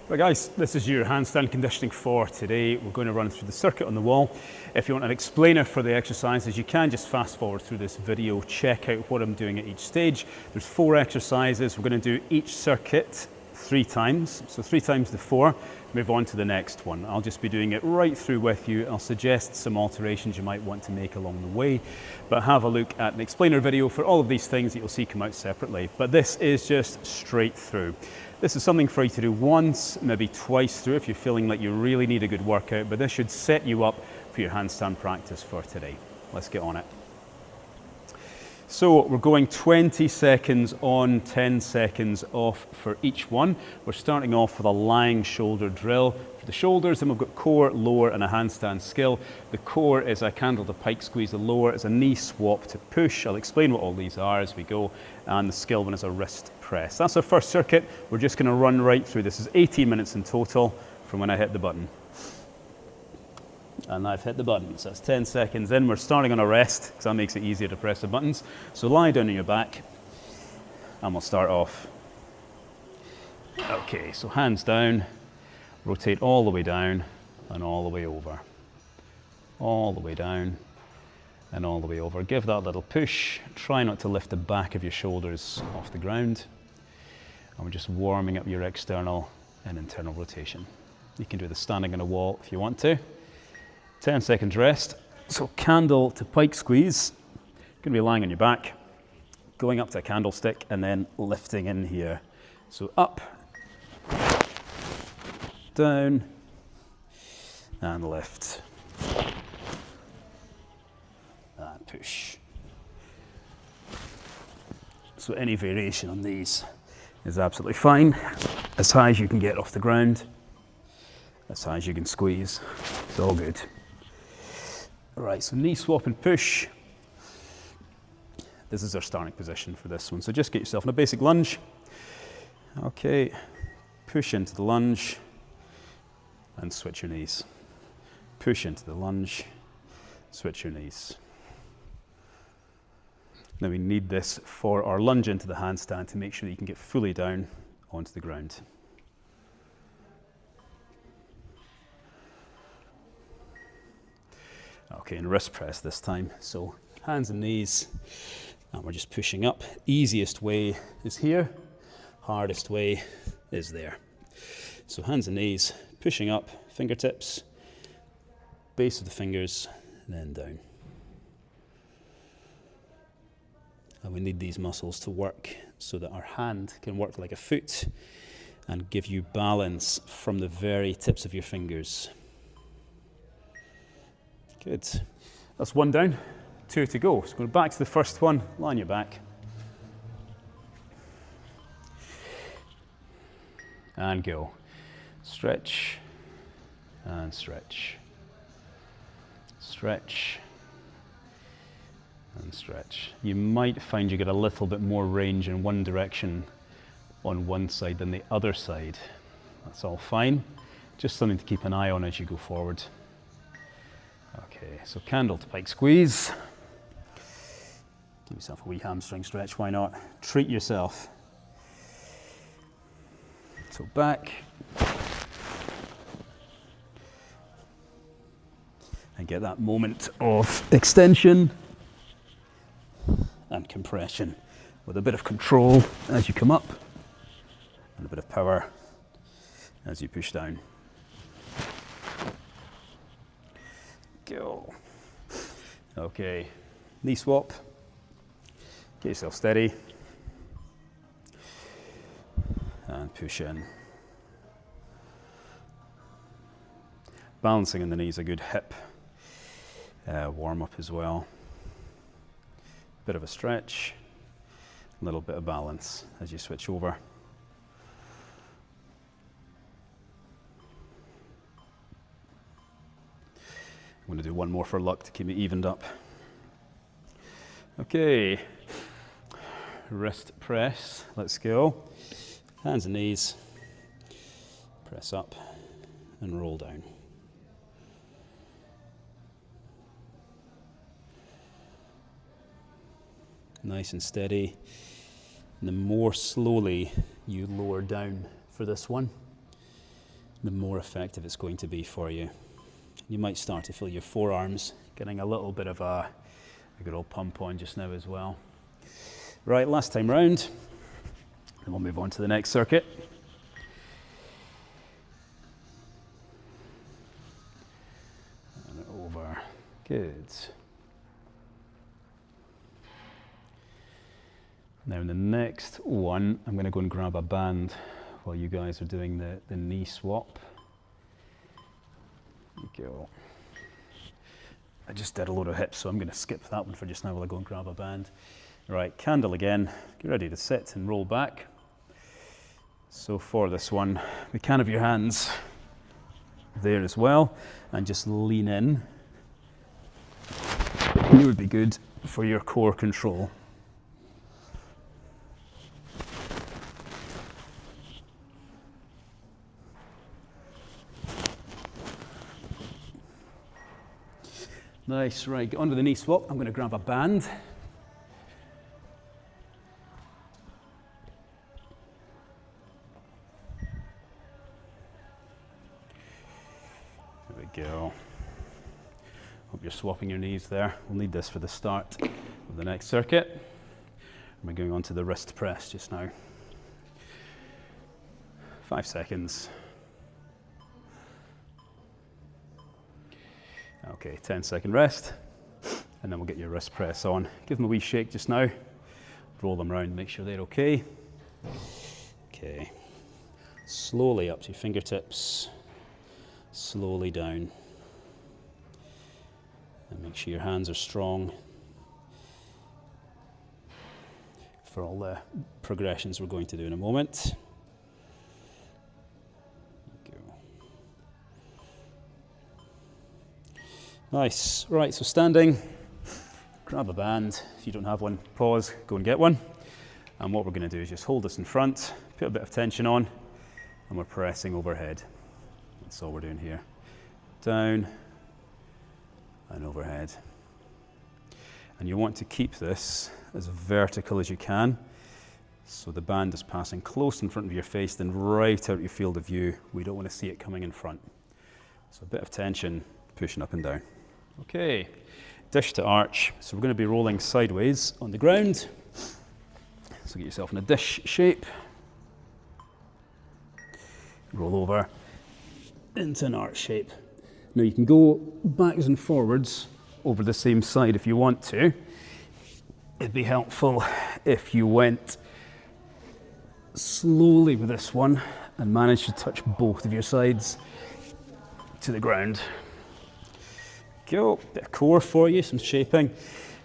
Right guys, this is your handstand conditioning for today. We're going to run through the circuit on the wall. If you want an explainer for the exercises, you can just fast forward through this video, check out what I'm doing at each stage. There's 4 exercises. We're going to do each circuit 3 times. So 3 times the 4, move on to the next one. I'll just be doing it right through with you. I'll suggest some alterations you might want to make along the way, but have a look at an explainer video for all of these things that you'll see come out separately. But this is just straight through. This is something for you to do once, maybe twice through if you're feeling like you really need a good workout, but this should set you up for your handstand practice for today. Let's get on it. So we're going 20 seconds on, 10 seconds off for each one. We're starting off with a lying shoulder drill. For the shoulders, then we've got core, lower, and a handstand skill. The core is a candle to pike squeeze, the lower is a knee swap to push. I'll explain what all these are as we go. And the skill one is a wrist press. That's our first circuit. We're just going to run right through. This is 18 minutes in total from when I hit the button. And I've hit the button, so that's 10 seconds in. We're starting on a rest, because that makes it easier to press the buttons. So lie down on your back, and we'll start off. Okay, so hands down, rotate all the way down, and all the way over. All the way down, and all the way over. Give that a little push. Try not to lift the back of your shoulders off the ground. And we're just warming up your external and internal rotation. You can do the standing on a wall if you want to. 10 seconds rest. So candle to pike squeeze. You're going to be lying on your back, going up to a candlestick, and then lifting in here. So up, down, and lift. And push. So any variation on these is absolutely fine. As high as you can get off the ground, as high as you can squeeze. It's all good. All right, so knee swap and push. This is our starting position for this one. So just get yourself in a basic lunge. Okay, push into the lunge and switch your knees. Push into the lunge, switch your knees. Now we need this for our lunge into the handstand to make sure that you can get fully down onto the ground. Okay, and wrist press this time. So hands and knees, and we're just pushing up. Easiest way is here, hardest way is there. So hands and knees, pushing up, fingertips, base of the fingers, and then down. And we need these muscles to work so that our hand can work like a foot and give you balance from the very tips of your fingers. Good. That's 1 down, 2 to go. So going back to the first one, lie on your back. And go. Stretch and stretch. Stretch and stretch. You might find you get a little bit more range in one direction on one side than the other side. That's all fine. Just something to keep an eye on as you go forward. Okay, so candle to pike squeeze. Give yourself a wee hamstring stretch, why not? Treat yourself. So back. And get that moment of extension and compression with a bit of control as you come up and a bit of power as you push down. Go. Okay, knee swap. Get yourself steady. And push in. Balancing in the knees, a good hip warm up as well. Bit of a stretch, a little bit of balance as you switch over. I'm going to do one more for luck to keep it evened up. Okay, wrist press, let's go. Hands and knees, press up and roll down. Nice and steady. And the more slowly you lower down for this one, the more effective it's going to be for you. You might start to feel your forearms getting a little bit of a good old pump on just now as well. Right, last time round, and we'll move on to the next circuit. And over, good. Now in the next one, I'm going to go and grab a band while you guys are doing the knee swap. There you go. I just did a load of hips, so I'm going to skip that one for just now while I go and grab a band. Right, candle again. Get ready to sit and roll back. So for this one, we can have your hands there as well, and just lean in. It would be good for your core control. Nice, right, get onto the knee swap. I'm going to grab a band. There we go. Hope you're swapping your knees there. We'll need this for the start of the next circuit. And we're going on to the wrist press just now. 5 seconds. Okay, 10-second rest, and then we'll get your wrist press on. Give them a wee shake just now. Roll them around, make sure they're okay. Okay, slowly up to your fingertips, slowly down. And make sure your hands are strong for all the progressions we're going to do in a moment. Nice. Right, so standing, grab a band. If you don't have one, pause, go and get one. And what we're going to do is just hold this in front, put a bit of tension on, and we're pressing overhead. That's all we're doing here. Down and overhead. And you want to keep this as vertical as you can, so the band is passing close in front of your face, then right out your field of view. We don't want to see it coming in front. So a bit of tension, pushing up and down. Okay, dish to arch. So we're going to be rolling sideways on the ground. So get yourself in a dish shape. Roll over into an arch shape. Now you can go backwards and forwards over the same side if you want to. It'd be helpful if you went slowly with this one and managed to touch both of your sides to the ground. Go, bit of core for you, some shaping.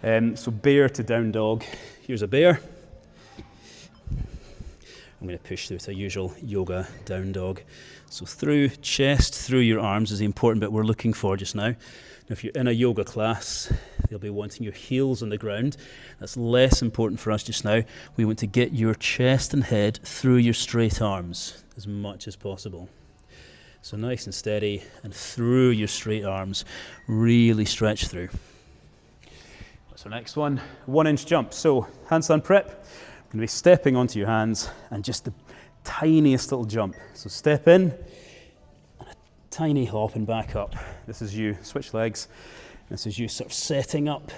So bear to down dog. Here's a bear. I'm going to push through to a usual yoga down dog. So through chest, through your arms is the important bit we're looking for just now. Now if you're in a yoga class, they'll be wanting your heels on the ground. That's less important for us just now. We want to get your chest and head through your straight arms as much as possible. So nice and steady, and through your straight arms, really stretch through. What's our next one? 1-inch jump. So handstand prep, you're going to be stepping onto your hands and just the tiniest little jump. So step in, and a tiny hop and back up. This is you, switch legs. This is you sort of setting up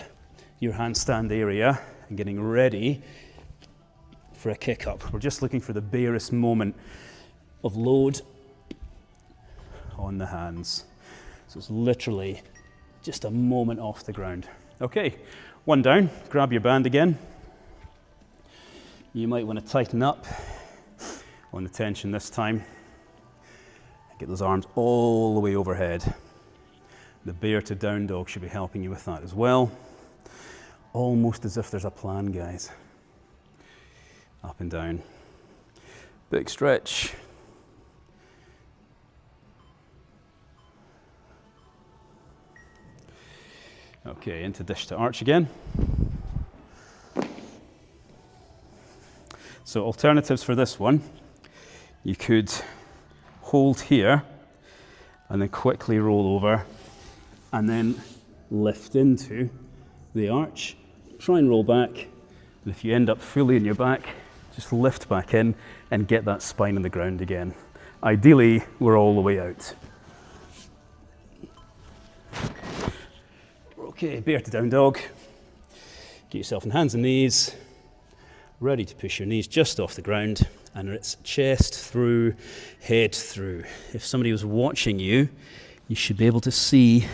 your handstand area and getting ready for a kick up. We're just looking for the barest moment of load on the hands. So it's literally just a moment off the ground. Okay, one down, grab your band again. You might want to tighten up on the tension this time. Get those arms all the way overhead. The bear to down dog should be helping you with that as well. Almost as if there's a plan, guys. Up and down. Big stretch. Okay, into dish to arch again. So alternatives for this one, you could hold here and then quickly roll over and then lift into the arch. Try and roll back, and if you end up fully in your back, just lift back in and get that spine on the ground again. Ideally, we're all the way out. Okay, bear to down dog. Get yourself on hands and knees, ready to push your knees just off the ground, and it's chest through, head through. If somebody was watching you, you should be able to see,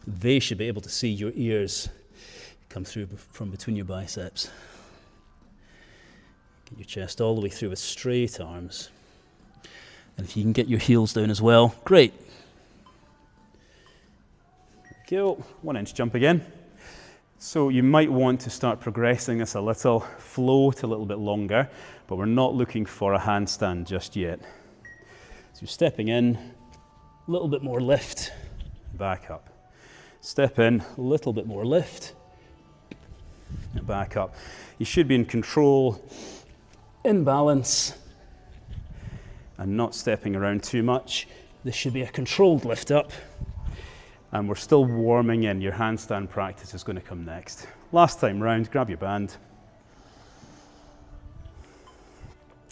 they should be able to see your ears come through from between your biceps. Get your chest all the way through with straight arms. And if you can get your heels down as well, great. Go, 1 inch jump again. So you might want to start progressing this a little, float a little bit longer, but we're not looking for a handstand just yet. So you're stepping in, a little bit more lift, back up. Step in, a little bit more lift, and back up. You should be in control, in balance, and not stepping around too much. This should be a controlled lift up. And we're still warming in. Your handstand practice is going to come next. Last time round, grab your band.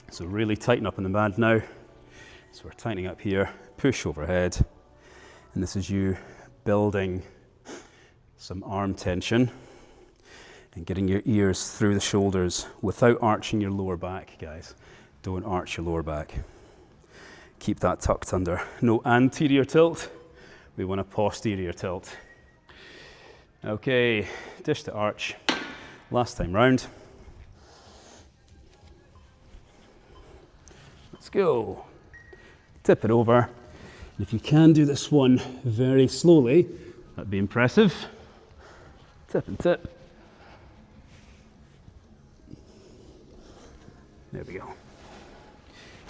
So really tighten up in the band now. So we're tightening up here, push overhead. And this is you building some arm tension and getting your ears through the shoulders without arching your lower back, guys. Don't arch your lower back. Keep that tucked under. No anterior tilt. We want a posterior tilt. Okay, dish to arch. Last time round. Let's go. Tip it over. And if you can do this one very slowly, that'd be impressive. Tip and tip. There we go.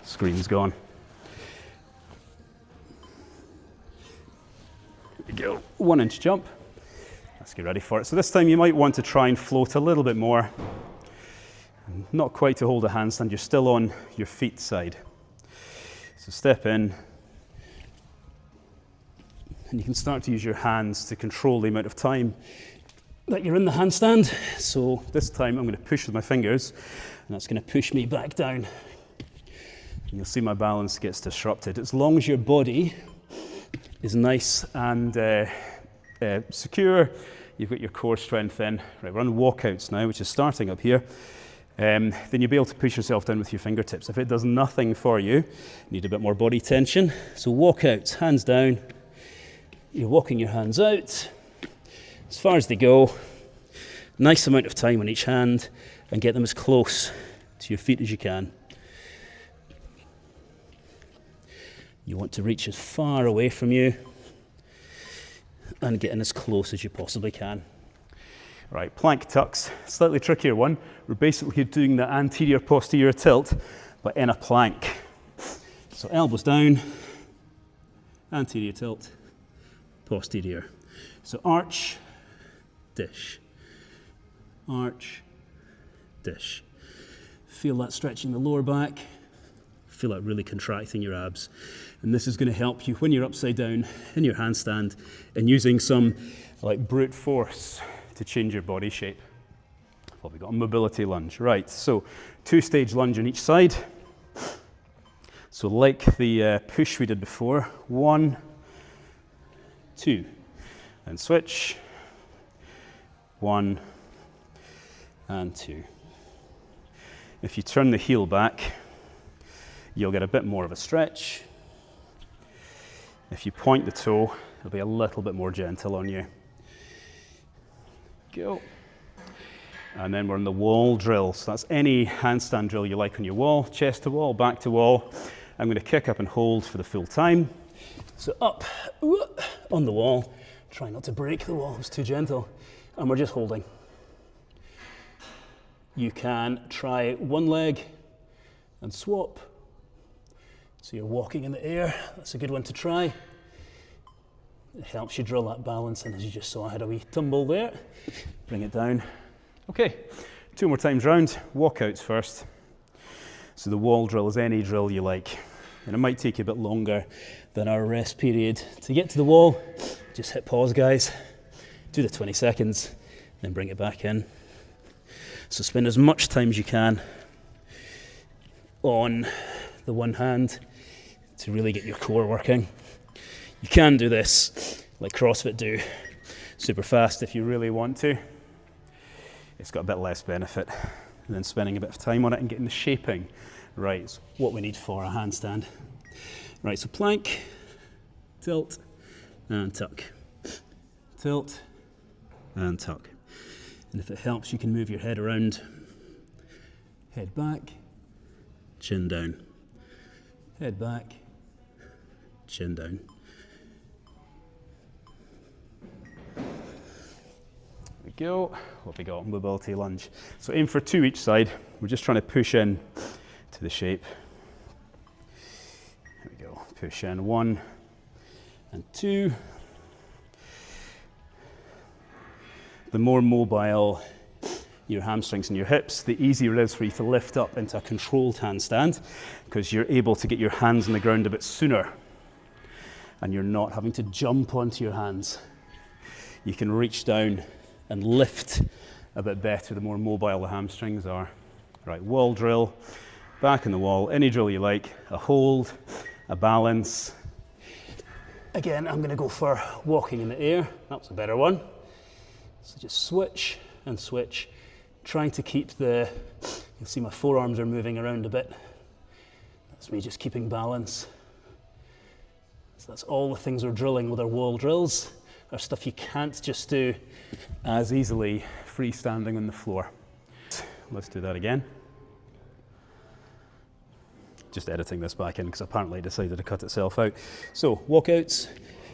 Screen's gone. Go. 1 inch jump. Let's get ready for it. So this time you might want to try and float a little bit more. Not quite to hold a handstand, you're still on your feet side. So step in. And you can start to use your hands to control the amount of time that you're in the handstand. So this time I'm going to push with my fingers, and that's going to push me back down. And you'll see my balance gets disrupted. As long as your body is nice and secure, you've got your core strength in. Right, we're on walkouts now, which is starting up here. Then you'll be able to push yourself down with your fingertips. If it does nothing for you, you need a bit more body tension. So walkouts, hands down. You're walking your hands out as far as they go. Nice amount of time on each hand, and get them as close to your feet as you can. You want to reach as far away from you and get in as close as you possibly can. Right, plank tucks, slightly trickier one. We're basically doing the anterior posterior tilt, but in a plank. So elbows down, anterior tilt, posterior. So arch, dish, arch, dish. Feel that stretching the lower back. Feel that really contracting your abs. And this is going to help you when you're upside down in your handstand and using some like brute force to change your body shape. Well, we've got a mobility lunge. Right, so 2-stage lunge on each side. So like the push we did before, 1, 2, and switch, 1, and 2. If you turn the heel back, you'll get a bit more of a stretch. If you point the toe, it'll be a little bit more gentle on you. Go. And then we're in the wall drill. So that's any handstand drill you like on your wall, chest to wall, back to wall. I'm going to kick up and hold for the full time. So up, on the wall. Try not to break the wall, it's too gentle. And we're just holding. You can try one leg and swap. So you're walking in the air, that's a good one to try. It helps you drill that balance, and as you just saw, I had a wee tumble there. Bring it down. Okay, 2 more times round, walkouts first. So the wall drill is any drill you like, and it might take you a bit longer than our rest period. To get to the wall, just hit pause, guys. Do the 20 seconds, then bring it back in. So spend as much time as you can on the one hand to really get your core working. You can do this like CrossFit do, super fast if you really want to. It's got a bit less benefit than spending a bit of time on it and getting the shaping right. It's what we need for a handstand. Right, so plank, tilt, and tuck. Tilt, and tuck. And if it helps, you can move your head around. Head back, chin down. Head back, chin down. There we go. What have we got? Mobility lunge. So aim for 2 each side. We're just trying to push in to the shape. There we go. Push in 1 and 2. The more mobile your hamstrings and your hips, the easier it is for you to lift up into a controlled handstand, because you're able to get your hands on the ground a bit sooner and you're not having to jump onto your hands. You can reach down and lift a bit better the more mobile the hamstrings are. Right, wall drill, back in the wall, any drill you like, a hold, a balance. Again, I'm going to go for walking in the air. That was a better one. So just switch and switch, trying to keep you'll see my forearms are moving around a bit. That's me just keeping balance. So that's all the things we're drilling with our wall drills, are stuff you can't just do as easily freestanding on the floor. Let's do that again. Just editing this back in because apparently it decided to cut itself out. So walkouts.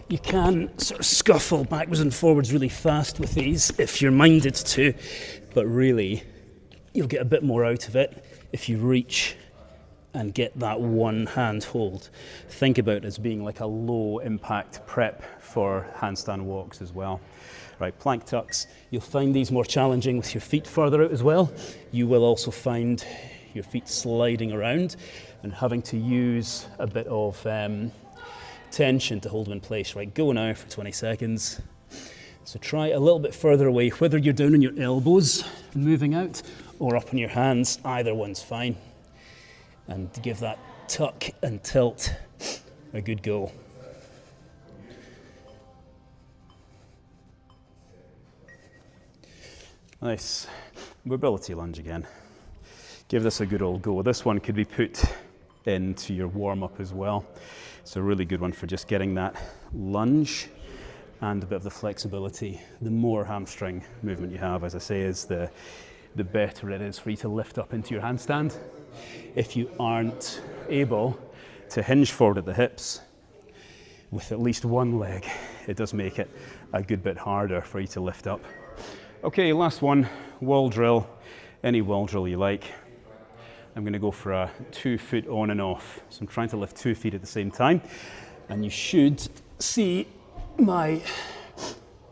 You can sort of scuffle backwards and forwards really fast with these if you're minded to, but really you'll get a bit more out of it if you reach and get that one hand hold. Think about it as being like a low impact prep for handstand walks as well. Right, plank tucks. You'll find these more challenging with your feet further out as well. You will also find your feet sliding around and having to use a bit of tension to hold them in place. Right, go now for 20 seconds. So try a little bit further away, whether you're down on your elbows, moving out, or up on your hands, either one's fine. And give that tuck and tilt a good go. Nice. Mobility lunge again. Give this a good old go. This one could be put into your warm-up as well. It's a really good one for just getting that lunge and a bit of the flexibility. The more hamstring movement you have, as I say, is the better it is for you to lift up into your handstand. If you aren't able to hinge forward at the hips with at least one leg, it does make it a good bit harder for you to lift up. Okay, last one, wall drill. Any wall drill you like. I'm going to go for a 2 foot on and off. So I'm trying to lift 2 feet at the same time. And you should see my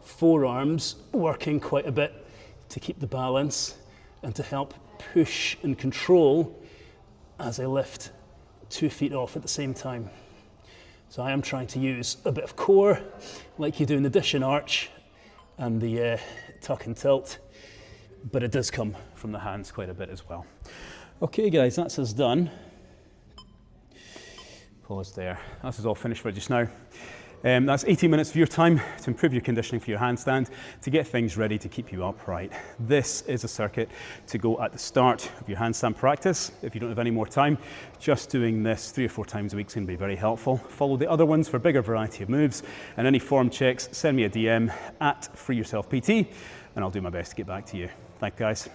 forearms working quite a bit to keep the balance and to help push and control as I lift 2 feet off at the same time. So I am trying to use a bit of core like you do in the dish and arch and the tuck and tilt, but it does come from the hands quite a bit as well. Okay guys, that's us done. Pause there. This is all finished for just now. That's 18 minutes of your time to improve your conditioning for your handstand, to get things ready to keep you upright. This is a circuit to go at the start of your handstand practice. If you don't have any more time, just doing this 3 or 4 times a week is going to be very helpful. Follow the other ones for a bigger variety of moves, and any form checks, send me a DM at FreeYourselfPT, and I'll do my best to get back to you. Thanks guys.